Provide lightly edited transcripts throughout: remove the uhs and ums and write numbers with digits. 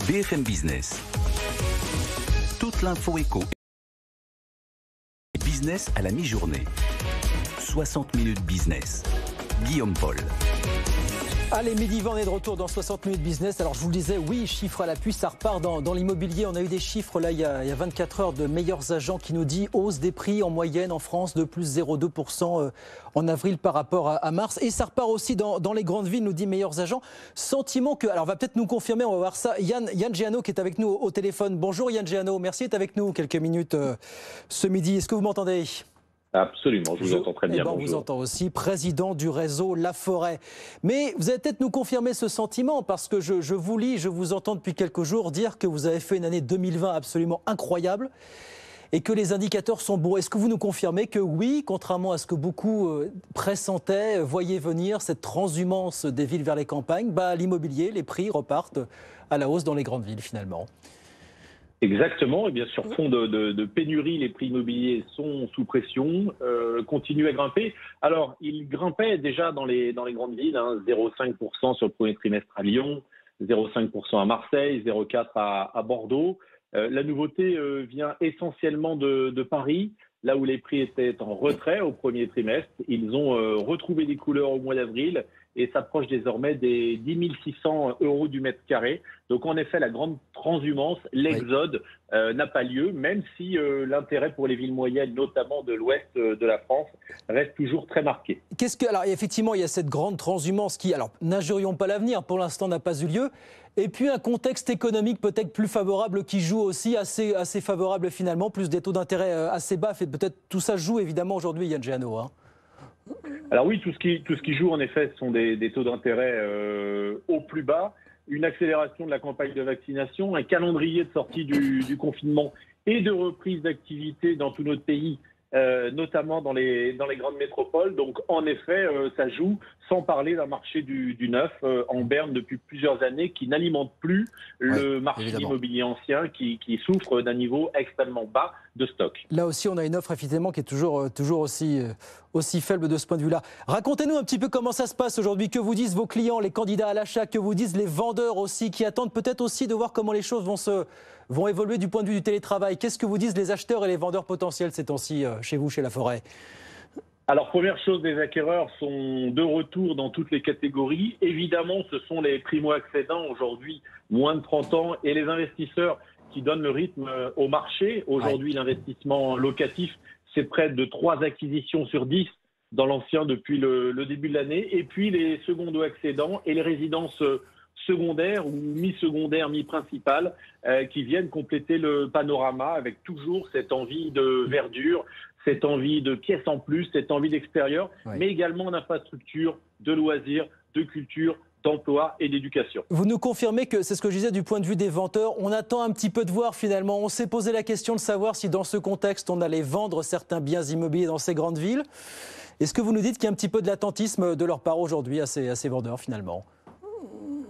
BFM Business. Toute l'info éco et business à la mi-journée. 60 minutes business. Guillaume Paul. Allez, midi 20, on est de retour dans 60 minutes business. Alors je vous le disais, oui, chiffres à l'appui, ça repart dans l'immobilier. On a eu des chiffres là il y a 24 heures de meilleurs agents qui nous dit hausse des prix en moyenne en France de plus 0,2% en avril par rapport à mars. Et ça repart aussi dans les grandes villes, nous dit meilleurs agents. Sentiment que, alors on va peut-être nous confirmer, on va voir ça. Yann Géano qui est avec nous au téléphone. Bonjour Yann Géano, merci d'être avec nous quelques minutes ce midi. Est-ce que vous m'entendez ? Absolument, je vous entends très bien. On vous entend aussi, président du réseau La Forêt. Mais vous allez peut-être nous confirmer ce sentiment, parce que je vous lis, je vous entends depuis quelques jours dire que vous avez fait une année 2020 absolument incroyable et que les indicateurs sont bons. Est-ce que vous nous confirmez que oui, contrairement à ce que beaucoup pressentaient, voyaient venir, cette transhumance des villes vers les campagnes, l'immobilier, les prix repartent à la hausse dans les grandes villes finalement ? Exactement, et bien sur fond de pénurie, les prix immobiliers sont sous pression, continuent à grimper. Alors, ils grimpaient déjà dans les grandes villes, 0,5% sur le premier trimestre à Lyon, 0,5% à Marseille, 0,4% à Bordeaux. La nouveauté vient essentiellement de Paris, là où les prix étaient en retrait au premier trimestre. Ils ont retrouvé des couleurs au mois d'avril et s'approchent désormais des 10 600 € du mètre carré. Donc en effet, la grande transhumance, l'exode n'a pas lieu, même si l'intérêt pour les villes moyennes, notamment de l'ouest de la France, reste toujours très marqué. Alors effectivement, il y a cette grande transhumance qui, alors n'injurions pas l'avenir, pour l'instant n'a pas eu lieu. Et puis un contexte économique peut-être plus favorable qui joue aussi, assez favorable finalement, plus des taux d'intérêt assez bas. Peut-être tout ça joue évidemment aujourd'hui, Yann Géano. Alors oui, tout ce qui joue en effet ce sont des taux d'intérêt au plus bas, une accélération de la campagne de vaccination, un calendrier de sortie du confinement et de reprise d'activité dans tout notre pays, notamment dans les grandes métropoles. Donc en effet, ça joue, sans parler d'un marché du neuf en berne depuis plusieurs années qui n'alimente plus le marché immobilier ancien qui souffre d'un niveau extrêmement bas de stock. Là aussi, on a une offre effectivement qui est toujours aussi faible de ce point de vue-là. Racontez-nous un petit peu comment ça se passe aujourd'hui, que vous disent vos clients, les candidats à l'achat, que vous disent les vendeurs aussi, qui attendent peut-être aussi de voir comment les choses vont évoluer du point de vue du télétravail. Qu'est-ce que vous disent les acheteurs et les vendeurs potentiels ces temps-ci chez vous, chez La Forêt ? Alors, première chose, les acquéreurs sont de retour dans toutes les catégories. Évidemment, ce sont les primo-accédants aujourd'hui, moins de 30 ans, et les investisseurs qui donnent le rythme au marché. Aujourd'hui, l'investissement locatif, c'est près de 3 acquisitions sur 10 dans l'ancien depuis le début de l'année. Et puis, les secondo-accédants et les résidences secondaires ou mi-secondaires, mi-principales qui viennent compléter le panorama avec toujours cette envie de verdure, cette envie de pièces en plus, cette envie d'extérieur, mais également d'infrastructures, de loisirs, de culture, d'emploi et d'éducation. Vous nous confirmez que, c'est ce que je disais du point de vue des vendeurs, on attend un petit peu de voir finalement. On s'est posé la question de savoir si dans ce contexte on allait vendre certains biens immobiliers dans ces grandes villes. Est-ce que vous nous dites qu'il y a un petit peu de l'attentisme de leur part aujourd'hui à ces vendeurs finalement ?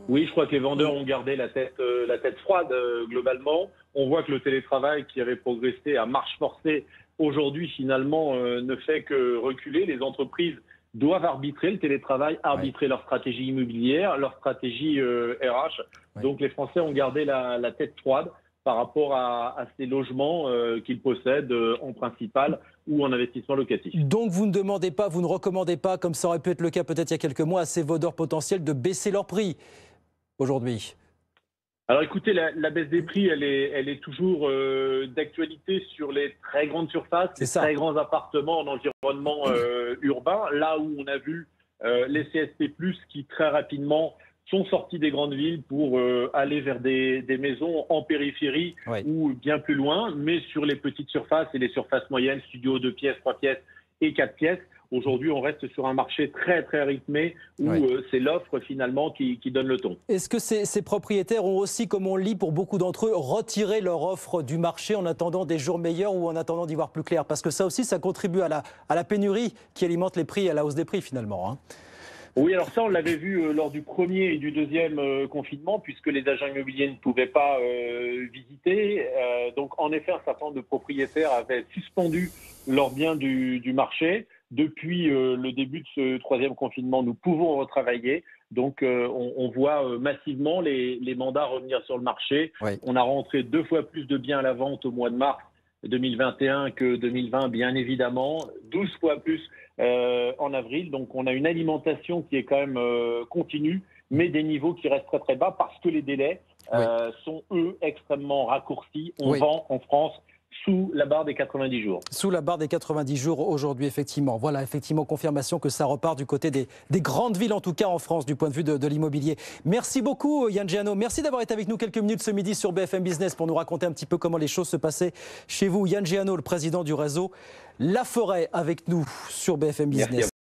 Oui, je crois que les vendeurs ont gardé la tête froide globalement. On voit que le télétravail qui avait progressé à marche forcée aujourd'hui finalement ne fait que reculer. Les entreprises doivent arbitrer le télétravail, arbitrer leur stratégie immobilière, leur stratégie RH. Donc les Français ont gardé la tête froide par rapport à ces logements qu'ils possèdent en principal ou en investissement locatif. Donc vous ne demandez pas, vous ne recommandez pas, comme ça aurait pu être le cas peut-être il y a quelques mois, à ces vendeurs potentiels de baisser leur prix aujourd'hui ? Alors écoutez, la baisse des prix, elle est toujours d'actualité sur les très grandes surfaces, les très grands appartements en environnement urbain, là où on a vu les CSP+, qui très rapidement sont sortis des grandes villes pour aller vers des maisons en périphérie ou bien plus loin, mais sur les petites surfaces et les surfaces moyennes, studio 2 pièces, 3 pièces et 4 pièces. Aujourd'hui, on reste sur un marché très, très rythmé où c'est l'offre finalement qui donne le ton. Est-ce que ces propriétaires ont aussi, comme on le lit pour beaucoup d'entre eux, retiré leur offre du marché en attendant des jours meilleurs ou en attendant d'y voir plus clair ? Parce que ça aussi, ça contribue à la pénurie qui alimente les prix, à la hausse des prix finalement. Oui, alors ça, on l'avait vu lors du premier et du deuxième confinement, puisque les agents immobiliers ne pouvaient pas visiter. Donc, en effet, un certain nombre de propriétaires avaient suspendu leurs biens du marché. Depuis le début de ce troisième confinement, nous pouvons retravailler. Donc, on voit massivement les mandats revenir sur le marché. Oui. On a rentré 2 fois plus de biens à la vente au mois de mars 2021 que 2020, bien évidemment, 12 fois plus en avril. Donc, on a une alimentation qui est quand même continue, mais des niveaux qui restent très très bas parce que les délais sont, eux, extrêmement raccourcis. On vend en France sous la barre des 90 jours. Sous la barre des 90 jours aujourd'hui, effectivement. Voilà, effectivement, confirmation que ça repart du côté des grandes villes, en tout cas en France, du point de vue de l'immobilier. Merci beaucoup, Yann Giano. Merci d'avoir été avec nous quelques minutes ce midi sur BFM Business pour nous raconter un petit peu comment les choses se passaient chez vous. Yann Giano, le président du réseau La Forêt, avec nous sur BFM Business.